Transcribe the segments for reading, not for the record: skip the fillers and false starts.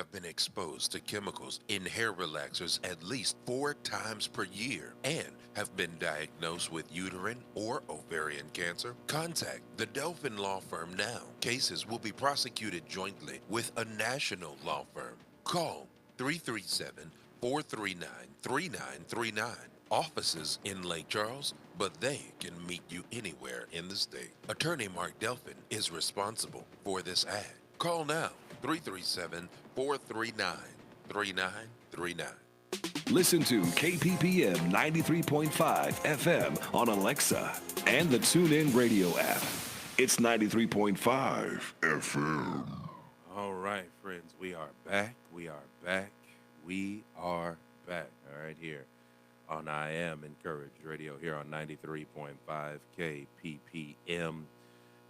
have been exposed to chemicals in hair relaxers at least 4 times per year and have been diagnosed with uterine or ovarian cancer, contact the Delphin Law Firm now. Cases will be prosecuted jointly with a national law firm. Call 337 439 3939. Offices in Lake Charles, but they can meet you anywhere in the state. Attorney Mark Delphin is responsible for this ad. Call now 337 439 3939. Listen to KPPM 93.5 FM on Alexa and the TuneIn Radio app. It's 93.5 FM. All right, friends, we are back. We are back. We are back. All right, here on I Am Encouraged Radio here on 93.5 KPPM.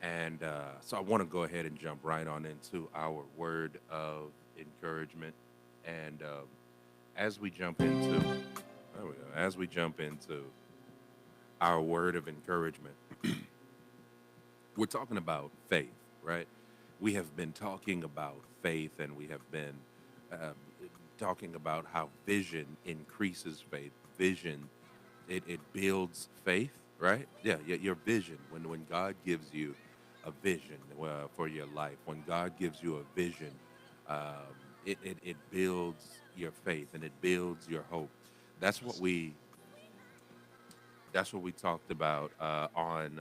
And so I want to go ahead and jump right on into our word of encouragement. And as we jump into, there we go, as we jump into our word of encouragement, we're talking about faith, right? We have been talking about faith, and we have been talking about how vision increases faith. Vision, it builds faith, right? Yeah, your vision. When God gives you a vision for your life, when God gives you a vision, it builds your faith and it builds your hope. That's what we talked about on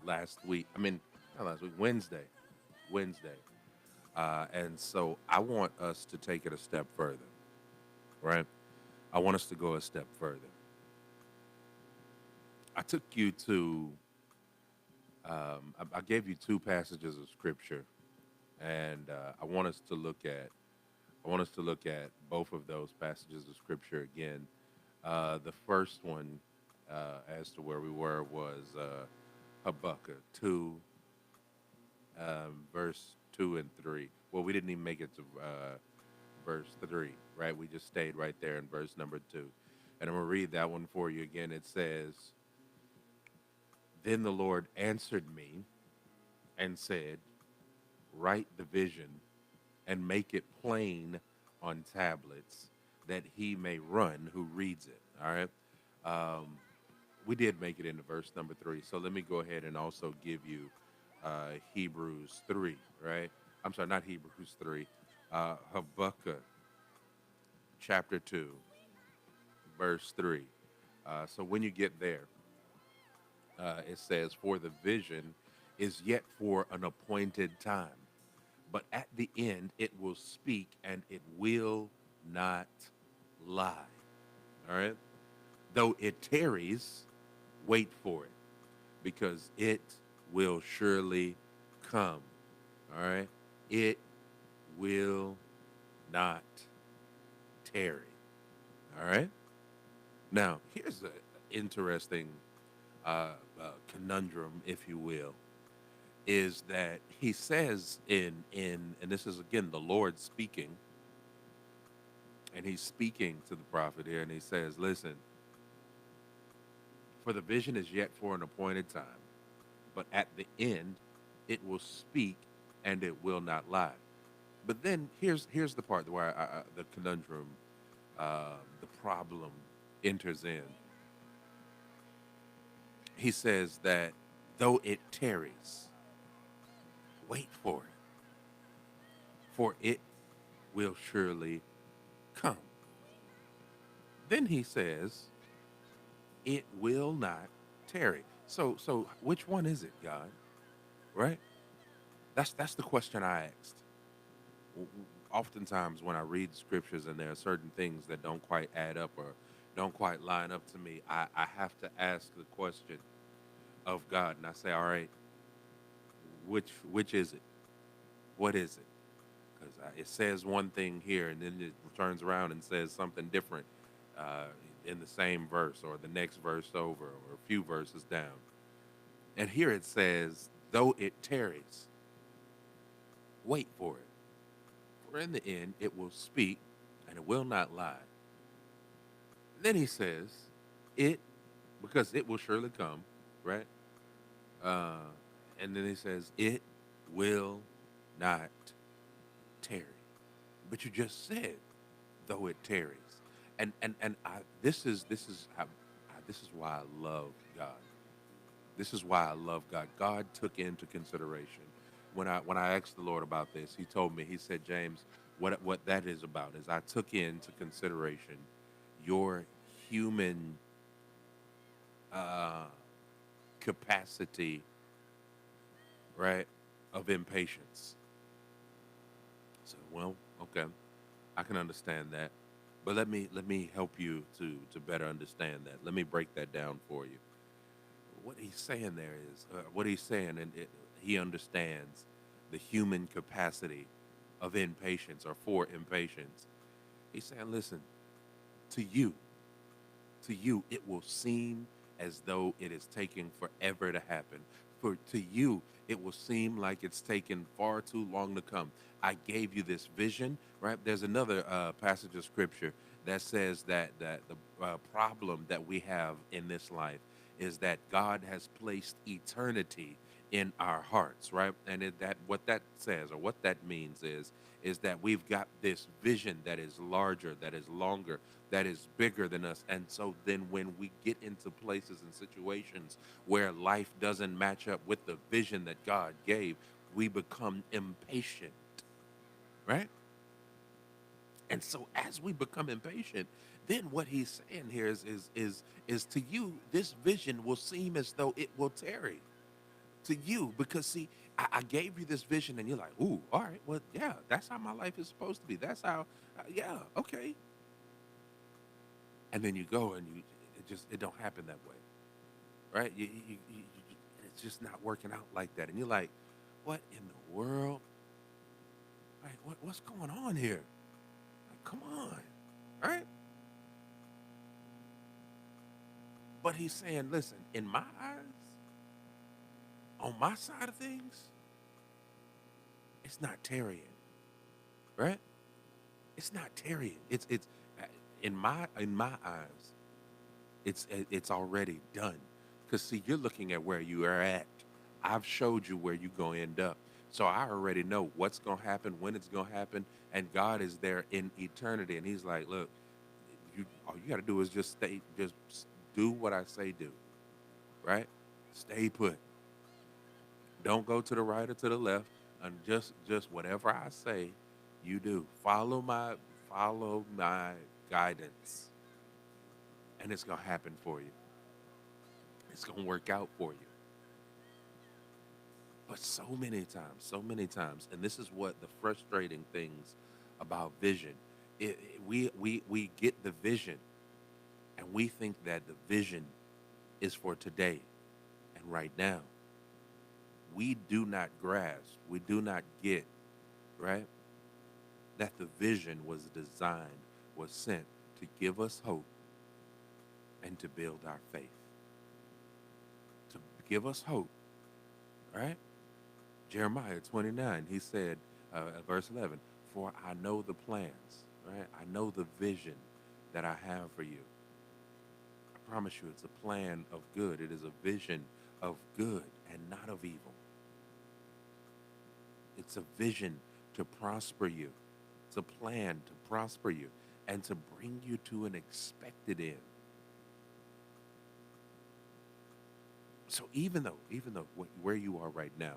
last week. I mean, not last week, Wednesday. And so I want us to take it a step further, right? I want us to go a step further. I took you to, I gave you two passages of scripture, and I want us to look at both of those passages of scripture again. The first one, as to where we were, was Habakkuk 2, verse 2 and 3. Well, we didn't even make it to verse 3, right? We just stayed right there in verse number 2. And I'm going to read that one for you again. It says, "Then the Lord answered me and said, write the vision and make it plain on tablets, that he may run who reads it." All right. We did make it into verse number 3. So let me go ahead and also give you Hebrews 3, right? I'm sorry, not Hebrews 3. Habakkuk chapter 2, verse 3. So when you get there, it says, "For the vision is yet for an appointed time, but at the end it will speak and it will not lie." All right? "Though it tarries, wait for it, because it will surely come." All right? It will not tarry. All right? Now, here's an interesting conundrum, if you will, is that he says and this is again the Lord speaking, and he's speaking to the prophet here, and he says, listen, "For the vision is yet for an appointed time, but at the end it will speak and it will not lie." But then here's the part where the conundrum, the problem enters in. He says that though it tarries, wait for it, for it will surely come. Then he says, it will not tarry. So which one is it, God? Right? That's the question I asked. Oftentimes when I read scriptures and there are certain things that don't quite add up or don't quite line up to me, I have to ask the question of God, and I say, all right, which is it? What is it? Because it says one thing here, and then it turns around and says something different in the same verse or the next verse over or a few verses down. And here it says, "Though it tarries, wait for it. For in the end it will speak and it will not lie." Then he says, because it will surely come, right? And then he says, it will not tarry. But you just said, though it tarries. And this is why I love God. This is why I love God. God took into consideration when I asked the Lord about this. He told me. He said, James, what that is about is I took into consideration your human uh, capacity, right, of impatience. So, well, okay, I can understand that, but let me help you to better understand that. Let me break that down for you. What he's saying there is what he's saying, and he understands the human capacity of impatience or for impatience. He's saying, listen, to you, it will seem as though it is taking forever to happen. For to you, it will seem like it's taken far too long to come. I gave you this vision, right? There's another passage of scripture that says that the problem that we have in this life is that God has placed eternity in our hearts, right? And that what that says or what that means is that we've got this vision that is larger, that is longer, that is bigger than us. And so then when we get into places and situations where life doesn't match up with the vision that God gave, we become impatient, right? And so as we become impatient, then what he's saying here is to you, this vision will seem as though it will tarry to you because see, I gave you this vision and you're like, ooh, all right, well, yeah, that's how my life is supposed to be. That's how, yeah, okay. And then you go and it don't happen that way, right? It's just not working out like that. And you're like, what in the world? Like, what's going on here? Like, come on, right? But he's saying, listen, in my eyes, on my side of things, it's not tarrying, right? It's not tarrying. It's in my eyes, it's already done. Cause see, you're looking at where you are at. I've showed you where you're gonna end up. So I already know what's gonna happen, when it's gonna happen, and God is there in eternity. And He's like, look, all you gotta do is just do what I say do, right? Stay put. Don't go to the right or to the left, and just whatever I say, you do. Follow my guidance, and it's gonna happen for you. It's gonna work out for you. But so many times, and this is what the frustrating things about vision. We get the vision, and we think that the vision is for today and right now. We do not grasp, we do not get, right, that the vision was designed, was sent to give us hope and to build our faith. To give us hope, right? Jeremiah 29, he said, verse 11, for I know the plans, right? I know the vision that I have for you. I promise you, it's a plan of good. It is a vision of good and not of evil. It's a vision to prosper you. It's a plan to prosper you and to bring you to an expected end. So even though where you are right now,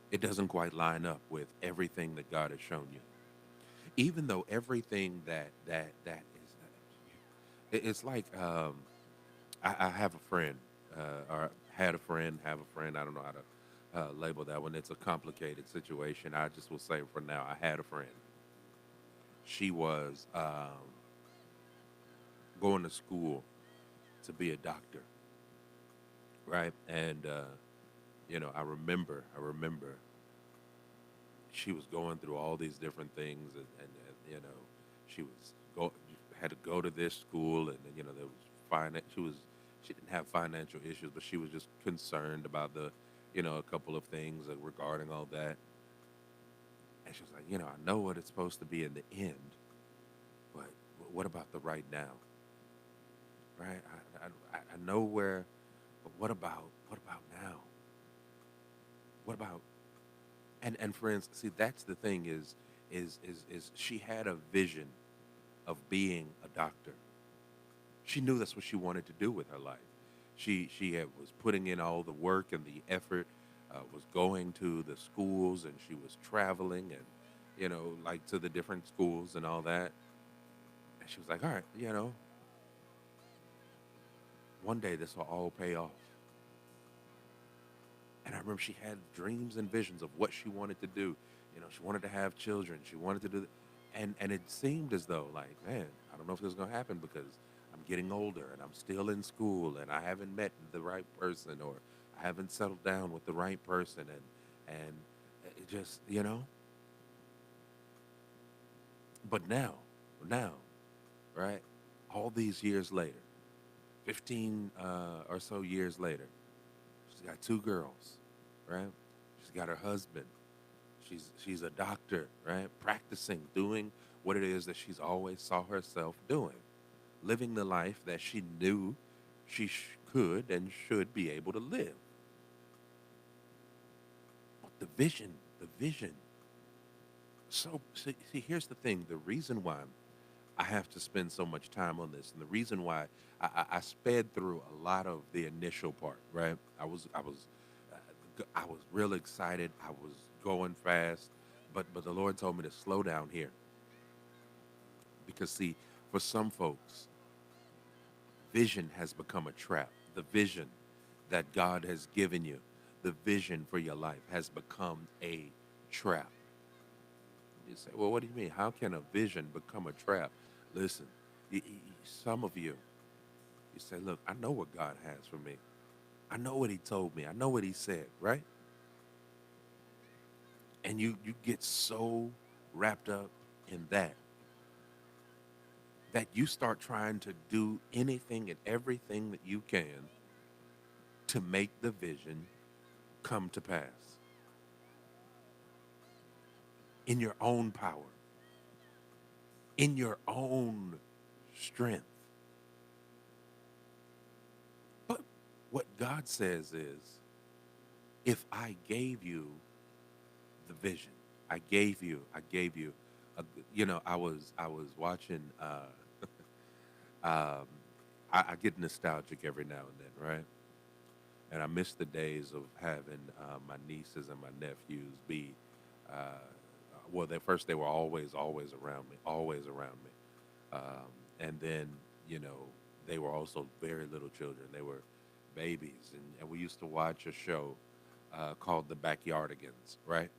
it doesn't quite line up with everything that God has shown you. Even though everything that is, it's like I have a friend, or had a friend, have a friend. I don't know how to label that one. It's a complicated situation. I just will say for now, I had a friend. She was going to school to be a doctor, right? And I remember she was going through all these different things, and she had to go to this school, and there was she didn't have financial issues, but she was just concerned about a couple of things regarding all that. And she was like, I know what it's supposed to be in the end, but what about the right now? Right? I know where, but what about now? What about? And friends, see, that's the thing is she had a vision of being a doctor. She knew that's what she wanted to do with her life. Was putting in all the work and the effort, was going to the schools, and she was traveling and like to the different schools and all that. And she was like, all right, one day this will all pay off. And I remember she had dreams and visions of what she wanted to do. She wanted to have children. She wanted to do, and it seemed as though, like, man, I don't know if this is gonna happen because I'm getting older and I'm still in school and I haven't met the right person, or I haven't settled down with the right person, and it just, But now, right? All these years later, 15 or so years later, she's got two girls, right? She's got her husband. She's a doctor, right? Practicing, doing what it is that she's always saw herself doing, living the life that she knew she could and should be able to live. But the vision. So see, here's the thing. The reason why I have to spend so much time on this, and the reason why I sped through a lot of the initial part, right? I was real excited. I was going fast, but the Lord told me to slow down here because see, for some folks, vision has become a trap. The vision that God has given you, the vision for your life has become a trap. You say, well, what do you mean? How can a vision become a trap? Listen, some of you, you say, look, I know what God has for me. I know what he told me. I know what he said, right? And you get so wrapped up in that you start trying to do anything and everything that you can to make the vision come to pass in your own power, in your own strength. But what God says is, if I gave you the vision, I gave you, I was watching, um, I get nostalgic every now and then, right? And I miss the days of having my nieces and my nephews be, well, they were always around me, always around me. And then, you know, they were also very little children. They were babies. And we used to watch a show called The Backyardigans, right?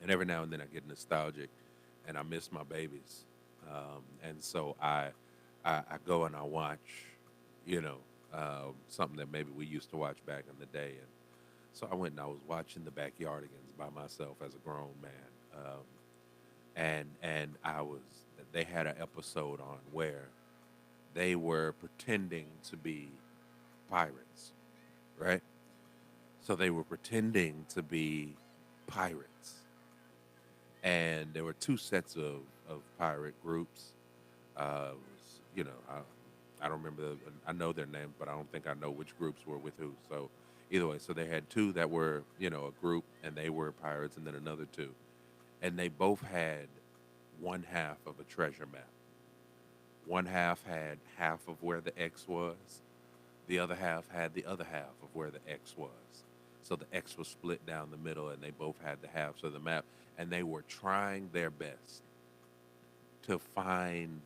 And every now and then I get nostalgic and I miss my babies. And so I go and I watch, something that maybe we used to watch back in the day. And so I went and I was watching The Backyardigans by myself as a grown man. And they had an episode on where they were pretending to be pirates, right? So they were pretending to be pirates. And there were two sets of pirate groups. I don't remember, I know their names, but I don't think I know which groups were with who. So either way, so they had two that were, a group and they were pirates, and then another two. And they both had one half of a treasure map. One half had half of where the X was. The other half had the other half of where the X was. So the X was split down the middle and they both had the halves of the map. And they were trying their best to find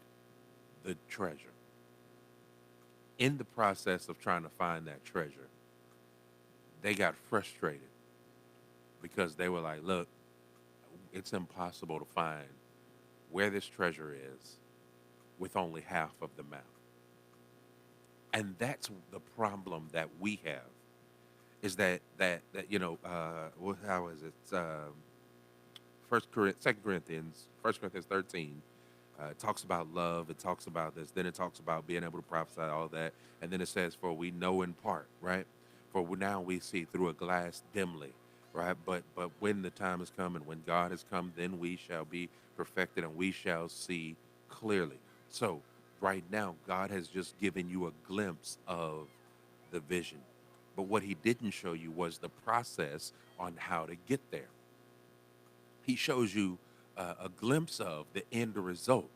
the treasure. In the process of trying to find that treasure, they got frustrated because they were like, look, it's impossible to find where this treasure is with only half of the map. And that's the problem that we have, is that how is it? Second Corinthians, 1 Corinthians 13, it talks about love. It talks about this. Then it talks about being able to prophesy, all that. And then it says, for we know in part, right? For now we see through a glass dimly, right? But when the time has come and when God has come, then we shall be perfected and we shall see clearly. So right now, God has just given you a glimpse of the vision. But what he didn't show you was the process on how to get there. He shows you a glimpse of the end result.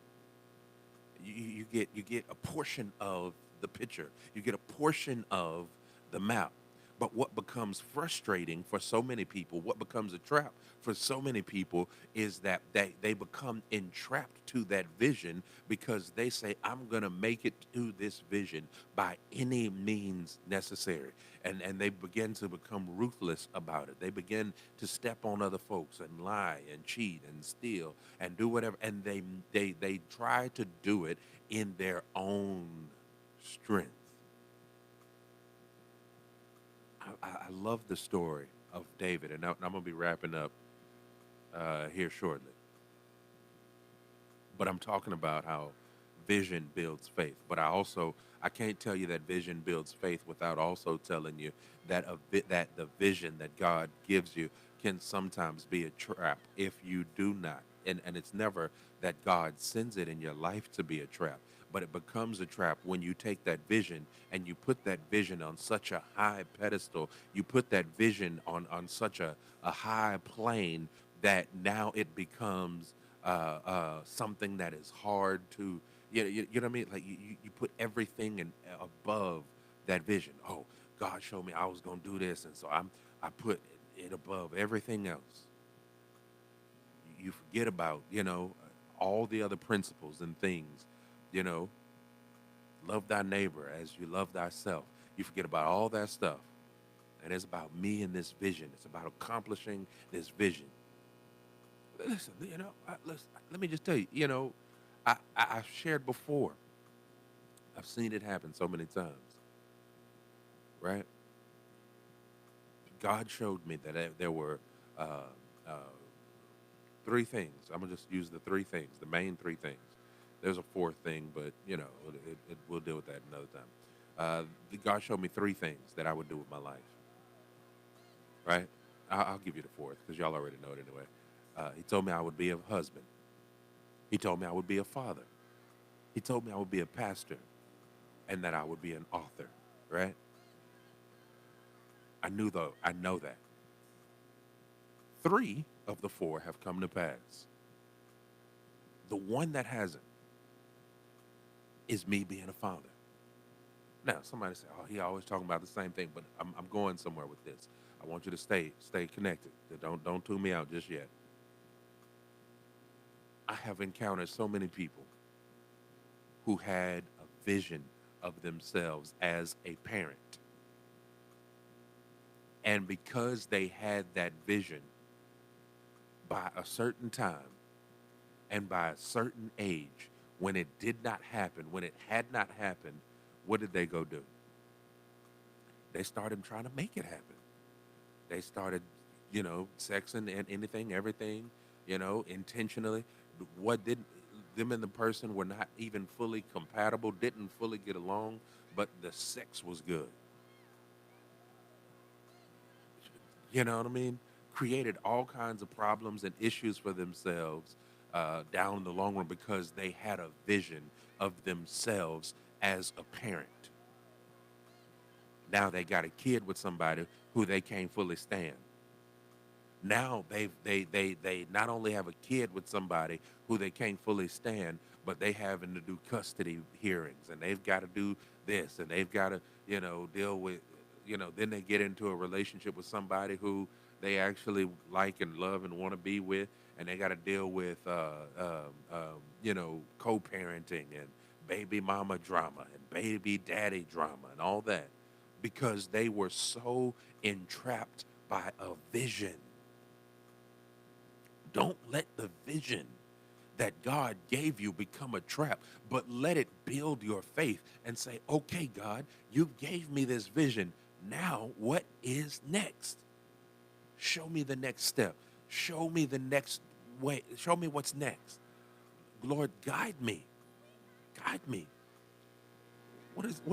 You get a portion of the picture. You get a portion of the map. But what becomes frustrating for so many people, what becomes a trap for so many people, is that they become entrapped to that vision because they say, I'm going to make it to this vision by any means necessary. And they begin to become ruthless about it. They begin to step on other folks and lie and cheat and steal and do whatever. And they try to do it in their own strength. I love the story of David, and I'm going to be wrapping up here shortly. But I'm talking about how vision builds faith. But I can't tell you that vision builds faith without also telling you that that the vision that God gives you can sometimes be a trap if you do not. And it's never that God sends it in your life to be a trap, but it becomes a trap when you take that vision and you put that vision on such a high pedestal. You put that vision on such a high plane that now it becomes something that is hard to, you know what I mean? Like you put everything above that vision. Oh, God showed me I was going to do this. And so I put it above everything else. You forget about, all the other principles and things, you know, love thy neighbor as you love thyself. You forget about all that stuff. And it's about me and this vision. It's about accomplishing this vision. Listen, let me just tell you, I've shared before. I've seen it happen so many times, right? God showed me that there were three things. I'm going to just use the three things, the main three things. There's a fourth thing, but, we'll deal with that another time. God showed me three things that I would do with my life, right? I'll give you the fourth because y'all already know it anyway. He told me I would be a husband. He told me I would be a father. He told me I would be a pastor and that I would be an author, right? I know that. Three of the four have come to pass. The one that hasn't is me being a father. Now, somebody say, oh, he always talking about the same thing, but I'm going somewhere with this. I want you to stay connected. Don't tune me out just yet. I have encountered so many people who had a vision of themselves as a parent. And because they had that vision by a certain time and by a certain age, when it did not happen, when it had not happened, what did they go do? They started trying to make it happen. They started, sexing and anything, everything, intentionally. Them and the person were not even fully compatible, didn't fully get along, but the sex was good. You know what I mean? Created all kinds of problems and issues for themselves down the long run because they had a vision of themselves as a parent. Now they got a kid with somebody who they can't fully stand. Now they not only have a kid with somebody who they can't fully stand, but they having to do custody hearings and they've got to do this and they've got to, deal with, then they get into a relationship with somebody who they actually like and love and want to be with, and they got to deal with, co-parenting and baby mama drama and baby daddy drama and all that because they were so entrapped by a vision. Don't let the vision that God gave you become a trap, but let it build your faith and say, okay, God, you gave me this vision. Now, what is next? Show me the next step. Show me the next way. Show me what's next. Lord, guide me. Guide me. What is the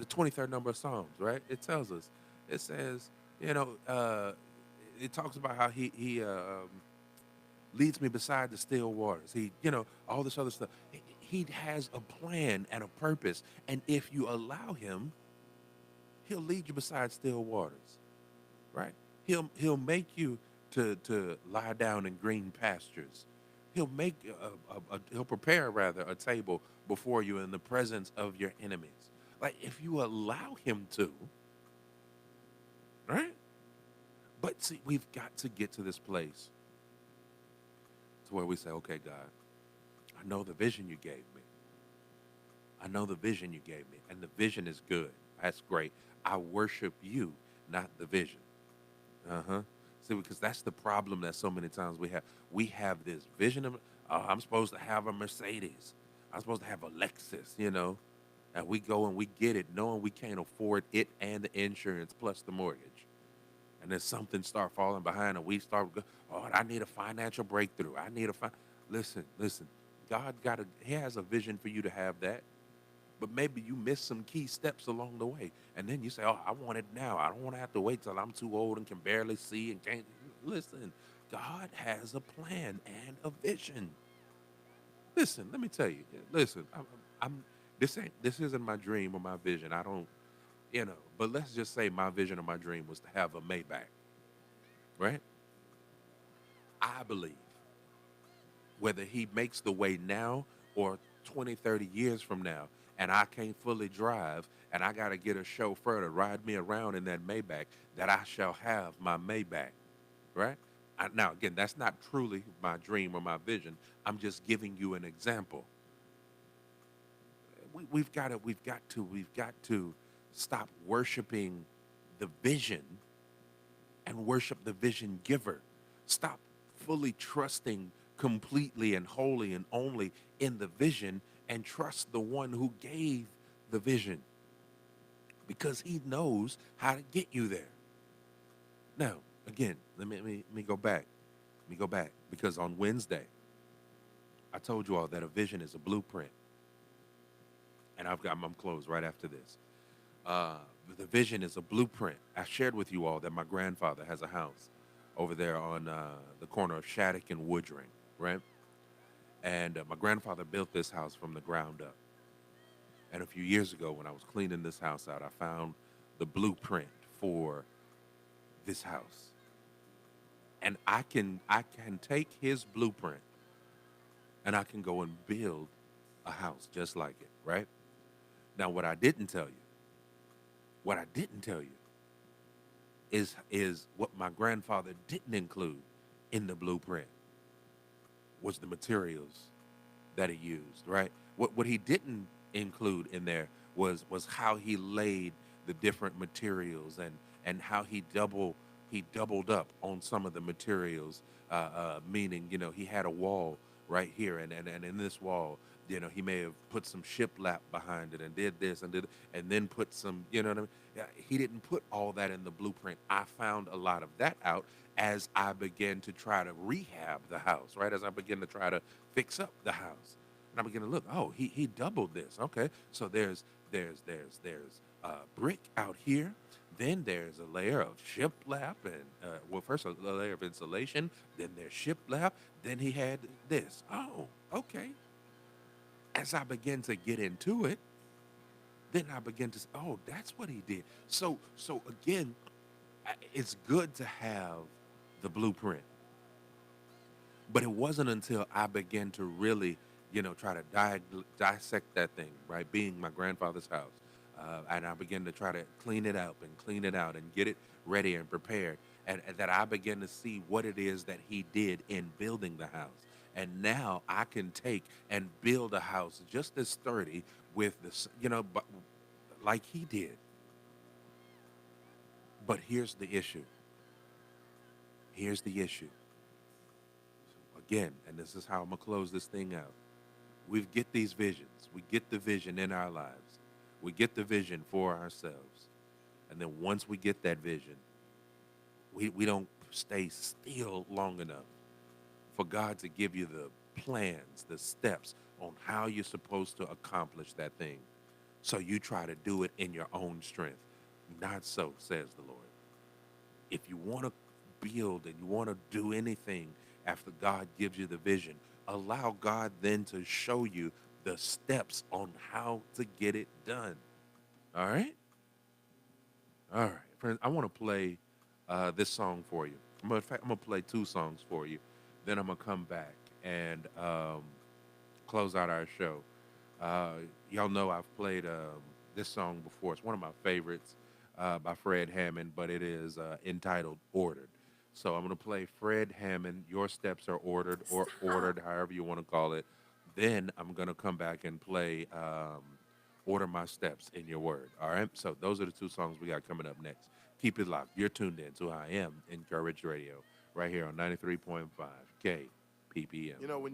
23rd number of Psalms, right? It tells us. It says, it talks about how he leads me beside the still waters. He, all this other stuff. He has a plan and a purpose. And if you allow him, he'll lead you beside still waters, right? He'll make you to lie down in green pastures. He'll make he'll prepare rather a table before you in the presence of your enemies. Like if you allow him to, right? But see, we've got to get to this place to where we say, okay, God, I know the vision you gave me. I know the vision you gave me, and the vision is good. That's great. I worship you, not the vision. Uh-huh. See, because that's the problem that so many times we have. We have this vision of, oh, I'm supposed to have a Mercedes. I'm supposed to have a Lexus, and we go and we get it knowing we can't afford it and the insurance plus the mortgage. And then something start falling behind and we start, oh, I need a financial breakthrough. I need listen. He has a vision for you to have that. But maybe you missed some key steps along the way. And then you say, oh, I want it now. I don't want to have to wait till I'm too old and can barely see and can't. Listen, God has a plan and a vision. Listen, let me tell you. Listen, this isn't my dream or my vision. I don't, but let's just say my vision or my dream was to have a Maybach, right? I believe whether he makes the way now or 20, 30 years from now, and I can't fully drive, and I got to get a chauffeur to ride me around in that Maybach, that I shall have my Maybach, right? Now, again, that's not truly my dream or my vision. I'm just giving you an example. We've got to stop worshiping the vision and worship the vision giver. Stop fully trusting completely and wholly and only in the vision and trust the one who gave the vision, because he knows how to get you there. Now, again, let me go back. Let me go back, because on Wednesday, I told you all that a vision is a blueprint. And I'm closed right after this. The vision is a blueprint. I shared with you all that my grandfather has a house over there on the corner of Shattuck and Woodring, right? And my grandfather built this house from the ground up. And a few years ago, when I was cleaning this house out, I found the blueprint for this house. And I can take his blueprint and I can go and build a house just like it, right? Now, what I didn't tell you is what my grandfather didn't include in the blueprint was the materials that he used, right? What he didn't include in there was how he laid the different materials and how he doubled up on some of the materials, meaning, he had a wall right here, and in this wall, he may have put some shiplap behind it and did this and then put some, what I mean? Yeah, he didn't put all that in the blueprint. I found a lot of that out as I began to try to rehab the house, right? As I began to try to fix up the house. And I began to look, oh, he doubled this. Okay, so there's brick out here. Then there's a layer of shiplap and, first a layer of insulation. Then there's shiplap. Then he had this. Oh, okay. As I began to get into it, then I began to say, oh, that's what he did. So again, it's good to have the blueprint. But it wasn't until I began to really, try to dissect that thing, right? Being my grandfather's house. And I began to try to clean it up and get it ready and prepared. And that I began to see what it is that he did in building the house. And now I can take and build a house just as sturdy with this, but like he did. But here's the issue. Again, and this is how I'm going to close this thing out. We get these visions. We get the vision in our lives. We get the vision for ourselves. And then once we get that vision, we don't stay still long enough for God to give you the plans, the steps on how you're supposed to accomplish that thing. So you try to do it in your own strength. Not so, says the Lord. If you want to build and you want to do anything after God gives you the vision, allow God then to show you the steps on how to get it done. All right? All right. Friends, I want to play this song for you. In fact, I'm going to play two songs for you. Then I'm going to come back and close out our show. Y'all know I've played this song before. It's one of my favorites by Fred Hammond, but it is entitled Ordered. So I'm going to play Fred Hammond, Your Steps Are Ordered, or Ordered, however you want to call it. Then I'm going to come back and play Order My Steps in Your Word. All right? So those are the two songs we got coming up next. Keep it locked. You're tuned in to I Am Encouraged Radio right here on 93.5 KPPM. You know, when